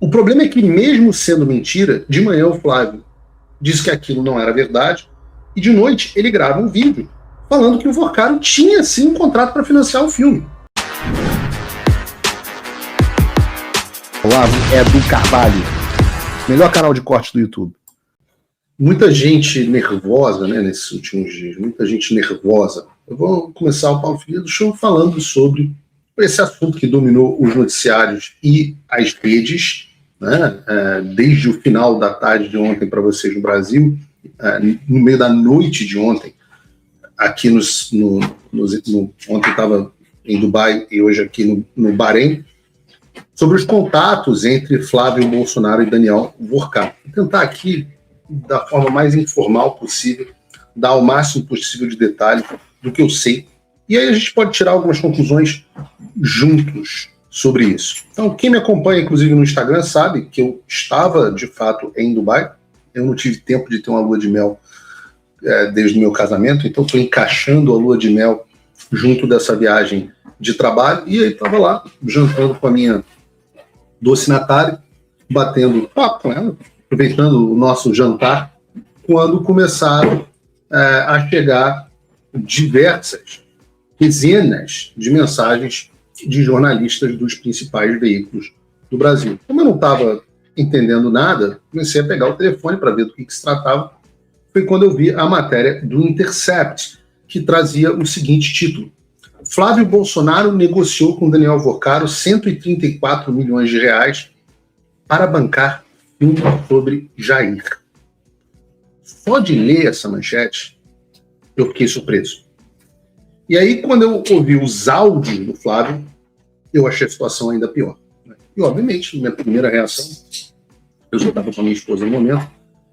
O problema é que, mesmo sendo mentira, de manhã o Flávio disse que aquilo não era verdade, e de noite ele grava um vídeo falando que o Vorcaro tinha sim um contrato para financiar o filme. Olavo Edu Carvalho, melhor canal de corte do YouTube. Muita gente nervosa, né, nesses últimos dias, muita gente nervosa. Eu vou começar o Paulo Figueiredo Show falando sobre esse assunto que dominou os noticiários e as redes, né, desde o final da tarde de ontem para vocês no Brasil, no meio da noite de ontem, aqui ontem estava em Dubai e hoje aqui no Bahrein, sobre os contatos entre Flávio Bolsonaro e Daniel Vorcaro. Vou tentar aqui, da forma mais informal possível, dar o máximo possível de detalhe do que eu sei. E aí a gente pode tirar algumas conclusões juntos sobre isso. Então, quem me acompanha, inclusive, no Instagram, sabe que eu estava, de fato, em Dubai. Eu não tive tempo de ter uma lua de mel desde o meu casamento, então estou encaixando a lua de mel junto dessa viagem de trabalho. E aí estava lá, jantando com a minha doce Natália, batendo papo com ela, aproveitando o nosso jantar, quando começaram a chegar diversas dezenas de mensagens de jornalistas dos principais veículos do Brasil. Como eu não estava entendendo nada, comecei a pegar o telefone para ver do que se tratava. Foi quando eu vi a matéria do Intercept, que trazia o seguinte título: Flávio Bolsonaro negociou com Daniel Vorcaro 134 milhões de reais para bancar filme sobre Jair. Só de ler essa manchete, eu fiquei surpreso. E aí, quando eu ouvi os áudios do Flávio, eu achei a situação ainda pior. E, obviamente, minha primeira reação, eu já estava com a minha esposa no momento,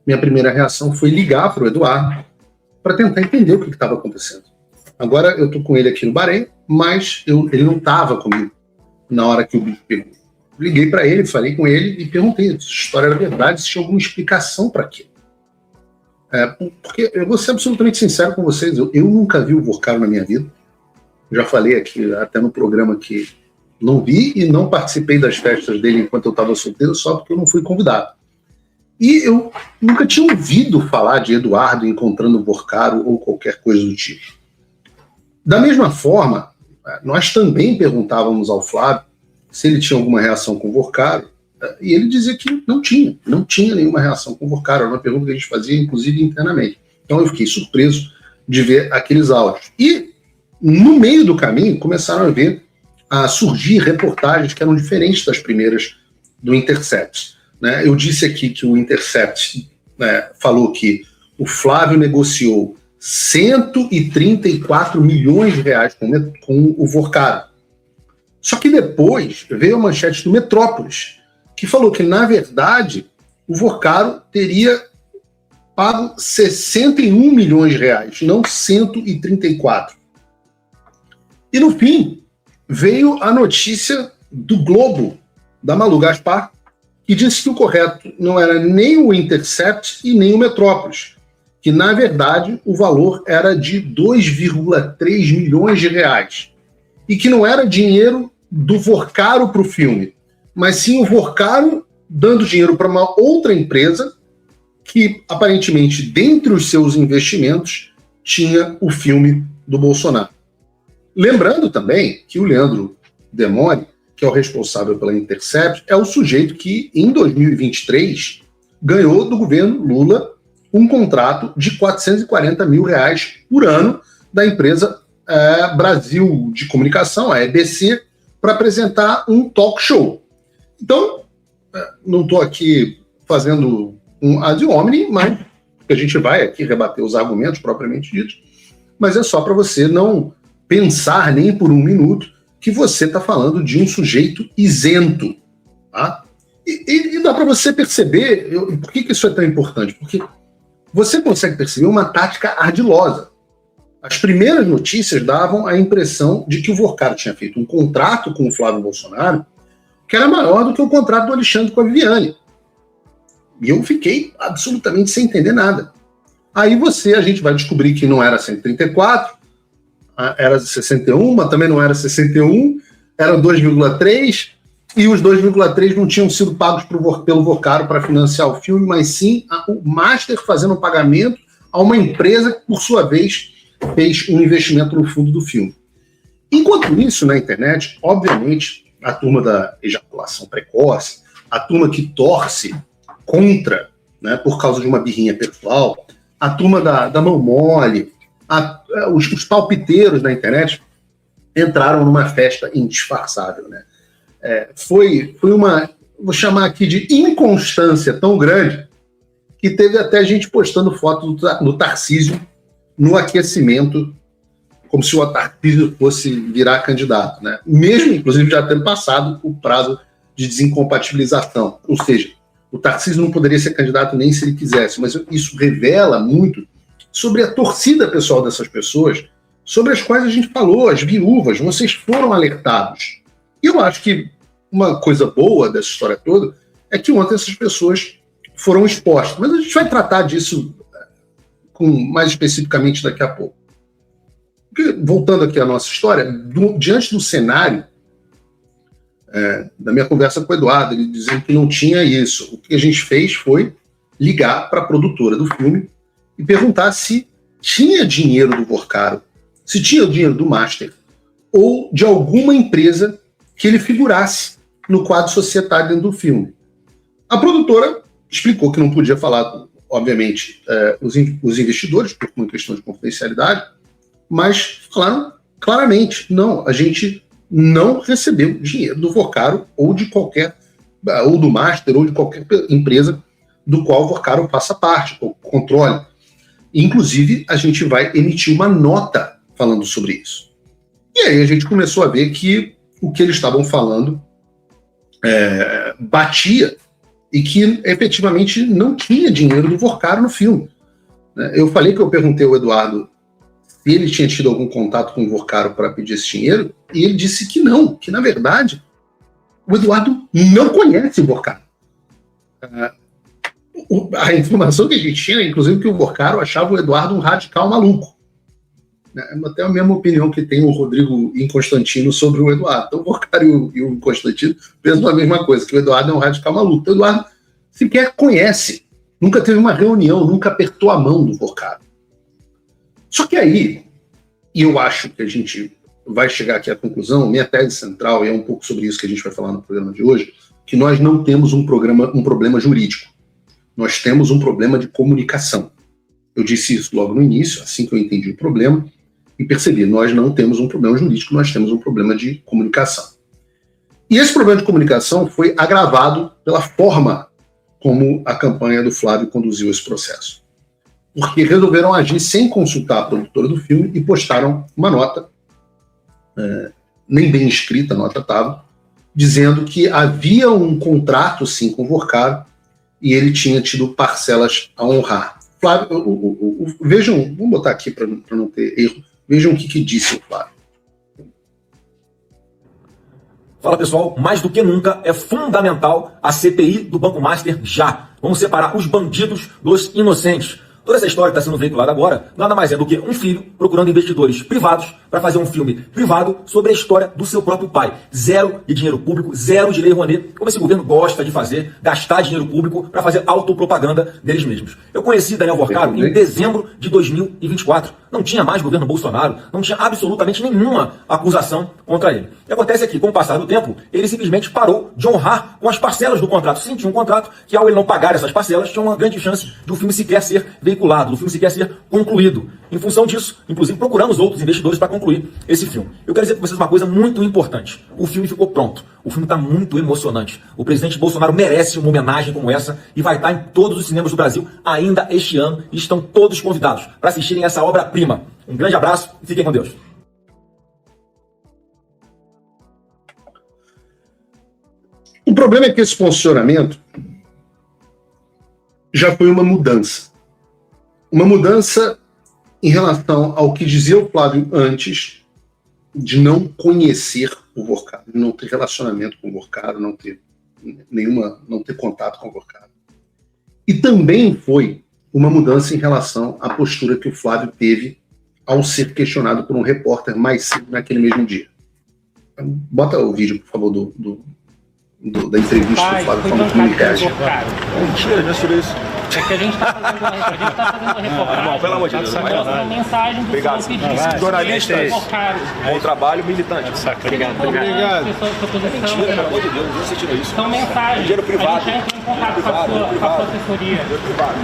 minha primeira reação foi ligar para o Eduardo para tentar entender o que estava acontecendo. Agora eu estou com ele aqui no Bahrein, mas ele não estava comigo na hora que o bicho pegou. Liguei para ele, falei com ele e perguntei se a história era verdade, se tinha alguma explicação para aquilo. Porque eu vou ser absolutamente sincero com vocês, eu nunca vi o Vorcaro na minha vida. Já falei aqui até no programa que não vi e não participei das festas dele enquanto eu estava solteiro, só porque eu não fui convidado. E eu nunca tinha ouvido falar de Eduardo encontrando o Vorcaro ou qualquer coisa do tipo. Da mesma forma, nós também perguntávamos ao Flávio se ele tinha alguma reação com o Vorcaro, e ele dizia que não tinha nenhuma reação com o Vorcaro. Era uma pergunta que a gente fazia, inclusive, internamente. Então eu fiquei surpreso de ver aqueles áudios. E, no meio do caminho, começaram a surgir reportagens que eram diferentes das primeiras do Intercept. Né? Eu disse aqui que o Intercept falou que o Flávio negociou 134 milhões de reais com o Vorcaro. Só que depois veio a manchete do Metrópolis, que falou que, na verdade, o Vorcaro teria pago 61 milhões de reais, não 134. E, no fim, veio a notícia do Globo, da Malu Gaspar, que disse que o correto não era nem o Intercept e nem o Metrópolis, que, na verdade, o valor era de 2,3 milhões de reais. E que não era dinheiro do Vorcaro para o filme, mas sim o Vorcaro dando dinheiro para uma outra empresa que, aparentemente, dentre os seus investimentos, tinha o filme do Bolsonaro. Lembrando também que o Leandro Demore, que é o responsável pela Intercept, é o sujeito que, em 2023, ganhou do governo Lula um contrato de 440 mil reais por ano da empresa Brasil de Comunicação, a EBC, para apresentar um talk show. Então, não estou aqui fazendo um ad hominem, mas a gente vai aqui rebater os argumentos propriamente ditos, mas é só para você não pensar nem por um minuto que você está falando de um sujeito isento. Tá? E dá para você perceber, por que isso é tão importante? Porque você consegue perceber uma tática ardilosa. As primeiras notícias davam a impressão de que o Vorcaro tinha feito um contrato com o Flávio Bolsonaro que era maior do que o contrato do Alexandre com a Viviane. E eu fiquei absolutamente sem entender nada. Aí a gente vai descobrir que não era 134, era 61, mas também não era 61, era 2,3. E os 2,3 não tinham sido pagos pelo Vocaro para financiar o filme, mas sim o Master fazendo um pagamento a uma empresa que, por sua vez, fez um investimento no fundo do filme. Enquanto isso, na internet, obviamente, a turma da ejaculação precoce, a turma que torce contra, né, por causa de uma birrinha pessoal, a turma da mão mole, os palpiteiros na internet entraram numa festa indisfarçável, né? Foi uma, vou chamar aqui de inconstância tão grande, que teve até gente postando foto do Tarcísio no aquecimento, como se o Tarcísio fosse virar candidato, né? Mesmo, inclusive, já tendo passado o prazo de desincompatibilização. Ou seja, o Tarcísio não poderia ser candidato nem se ele quisesse, mas isso revela muito sobre a torcida pessoal dessas pessoas, sobre as quais a gente falou, as viúvas, vocês foram alertados. E eu acho que uma coisa boa dessa história toda é que ontem essas pessoas foram expostas. Mas a gente vai tratar disso mais especificamente daqui a pouco. Porque, voltando aqui à nossa história, diante do cenário da minha conversa com o Eduardo, ele dizendo que não tinha isso, o que a gente fez foi ligar para a produtora do filme e perguntar se tinha dinheiro do Vocaro, se tinha o dinheiro do Master, ou de alguma empresa que ele figurasse no quadro societário dentro do filme. A produtora explicou que não podia falar, obviamente, os investidores, por uma questão de confidencialidade, mas falaram claramente, não, a gente não recebeu dinheiro do Vocaro ou ou do Master, ou de qualquer empresa do qual o Vocaro faça parte, ou controle. Inclusive, a gente vai emitir uma nota falando sobre isso. E aí a gente começou a ver que o que eles estavam falando batia e que efetivamente não tinha dinheiro do Vocaro no filme. Eu falei que eu perguntei ao Eduardo se ele tinha tido algum contato com o Vocaro para pedir esse dinheiro, e ele disse que não, que na verdade o Eduardo não conhece o Vocaro. A informação que a gente tinha, inclusive, que o Vocaro achava o Eduardo um radical maluco. Até a mesma opinião que tem o Rodrigo e o Constantino sobre o Eduardo. Então o Vocaro e o Constantino pensam a mesma coisa, que o Eduardo é um radical maluco. Então o Eduardo sequer conhece, nunca teve uma reunião, nunca apertou a mão do Vocaro. Só que aí, e eu acho que a gente vai chegar aqui à conclusão, minha tese central, e é um pouco sobre isso que a gente vai falar no programa de hoje, que nós não temos um problema jurídico. Nós temos um problema de comunicação. Eu disse isso logo no início, assim que eu entendi o problema, e percebi, nós não temos um problema jurídico, nós temos um problema de comunicação. E esse problema de comunicação foi agravado pela forma como a campanha do Flávio conduziu esse processo. Porque resolveram agir sem consultar a produtora do filme e postaram uma nota, nem bem escrita, a nota estava, dizendo que havia um contrato, sim, com o Vocaro e ele tinha tido parcelas a honrar. Flávio, vejam, vamos botar aqui para não ter erro, vejam o que disse o Flávio. Fala pessoal, mais do que nunca é fundamental a CPI do Banco Master já. Vamos separar os bandidos dos inocentes. Toda essa história que está sendo veiculada agora nada mais é do que um filho procurando investidores privados para fazer um filme privado sobre a história do seu próprio pai. Zero de dinheiro público, zero de Lei Rouanet, como esse governo gosta de fazer, gastar dinheiro público para fazer autopropaganda deles mesmos. Eu conheci Daniel Vocaro em dezembro de 2024. Não tinha mais governo Bolsonaro, não tinha absolutamente nenhuma acusação contra ele. O que acontece é que, com o passar do tempo, ele simplesmente parou de honrar com as parcelas do contrato. Sim, tinha um contrato que, ao ele não pagar essas parcelas, tinha uma grande chance de o filme sequer ser veiculado, do filme sequer ser concluído. Em função disso, inclusive, procuramos outros investidores para concluir esse filme. Eu quero dizer para vocês uma coisa muito importante. O filme ficou pronto. O filme está muito emocionante. O presidente Bolsonaro merece uma homenagem como essa e vai estar em todos os cinemas do Brasil ainda este ano e estão todos convidados para assistirem essa obra-prima. Um grande abraço e fiquem com Deus. O problema é que esse posicionamento já foi uma mudança. Uma mudança em relação ao que dizia o Flávio antes de não conhecer o Vocaro, de não ter relacionamento com o Vocaro, não ter contato com o Vocaro. E também foi uma mudança em relação à postura que o Flávio teve ao ser questionado por um repórter mais cedo naquele mesmo dia. Bota o vídeo, por favor, da entrevista do Flávio falando que ele reage. Mentira, já tirou isso. É que a gente tá fazendo reportagem. Não, pelo amor de Deus. Uma mensagem do Obrigado. seu pedido. Jornalistas, bom trabalho, militante. Obrigado. Mentira, pelo amor de Deus, você tirou isso. São mensagens. Dinheiro privado. A gente entra em contato com a sua assessoria. Dinheiro privado.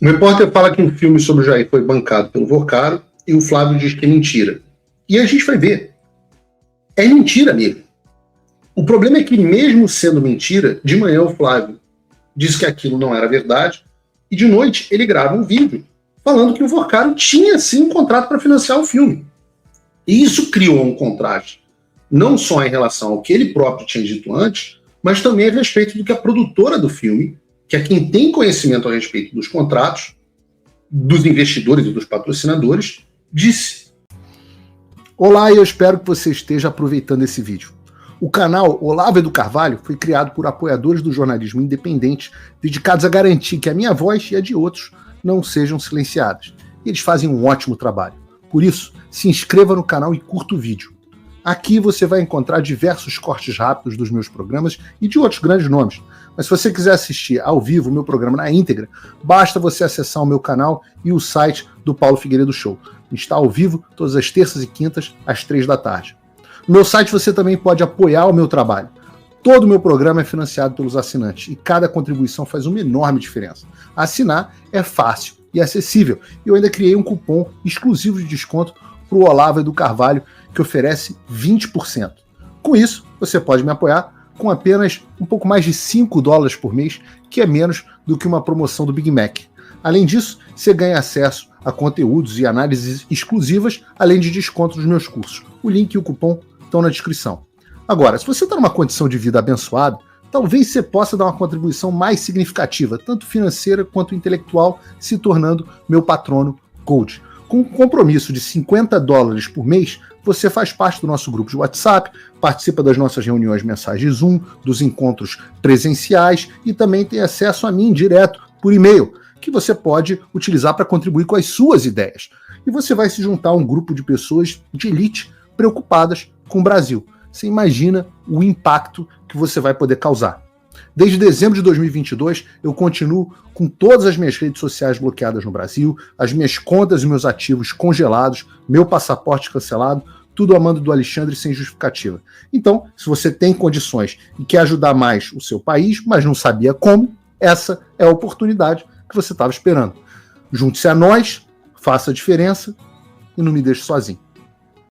O repórter fala que um filme sobre o Jair foi bancado pelo Vocaro e o Flávio diz que é mentira. E a gente vai ver. É mentira mesmo. O problema é que, mesmo sendo mentira, de manhã o Flávio diz que aquilo não era verdade e de noite ele grava um vídeo falando que o Vocaro tinha sim um contrato para financiar o filme. E isso criou um contraste, não só em relação ao que ele próprio tinha dito antes, mas também a respeito do que a produtora do filme, que é quem tem conhecimento a respeito dos contratos, dos investidores e dos patrocinadores, disse. Olá, e eu espero que você esteja aproveitando esse vídeo. O canal Olavo do Carvalho foi criado por apoiadores do jornalismo independente, dedicados a garantir que a minha voz e a de outros não sejam silenciadas. E eles fazem um ótimo trabalho. Por isso, se inscreva no canal e curta o vídeo. Aqui você vai encontrar diversos cortes rápidos dos meus programas e de outros grandes nomes. Mas se você quiser assistir ao vivo o meu programa na íntegra, basta você acessar o meu canal e o site do Paulo Figueiredo Show. Está ao vivo todas as terças e quintas, às 3 da tarde. No meu site você também pode apoiar o meu trabalho. Todo o meu programa é financiado pelos assinantes e cada contribuição faz uma enorme diferença. Assinar é fácil e acessível. E eu ainda criei um cupom exclusivo de desconto para o Olavo do Carvalho, que oferece 20%. Com isso, você pode me apoiar com apenas um pouco mais de $5 por mês, que é menos do que uma promoção do Big Mac. Além disso, você ganha acesso a conteúdos e análises exclusivas, além de desconto nos meus cursos. O link e o cupom estão na descrição. Agora, se você está numa condição de vida abençoada, talvez você possa dar uma contribuição mais significativa, tanto financeira quanto intelectual, se tornando meu patrono Gold. Com um compromisso de $50 por mês, você faz parte do nosso grupo de WhatsApp, participa das nossas reuniões mensais de Zoom, dos encontros presenciais e também tem acesso a mim direto por e-mail, que você pode utilizar para contribuir com as suas ideias. E você vai se juntar a um grupo de pessoas de elite preocupadas com o Brasil. Você imagina o impacto que você vai poder causar. Desde dezembro de 2022, eu continuo com todas as minhas redes sociais bloqueadas no Brasil, as minhas contas e meus ativos congelados, meu passaporte cancelado, tudo a mando do Alexandre sem justificativa. Então, se você tem condições e quer ajudar mais o seu país, mas não sabia como, essa é a oportunidade que você estava esperando. Junte-se a nós, faça a diferença e não me deixe sozinho.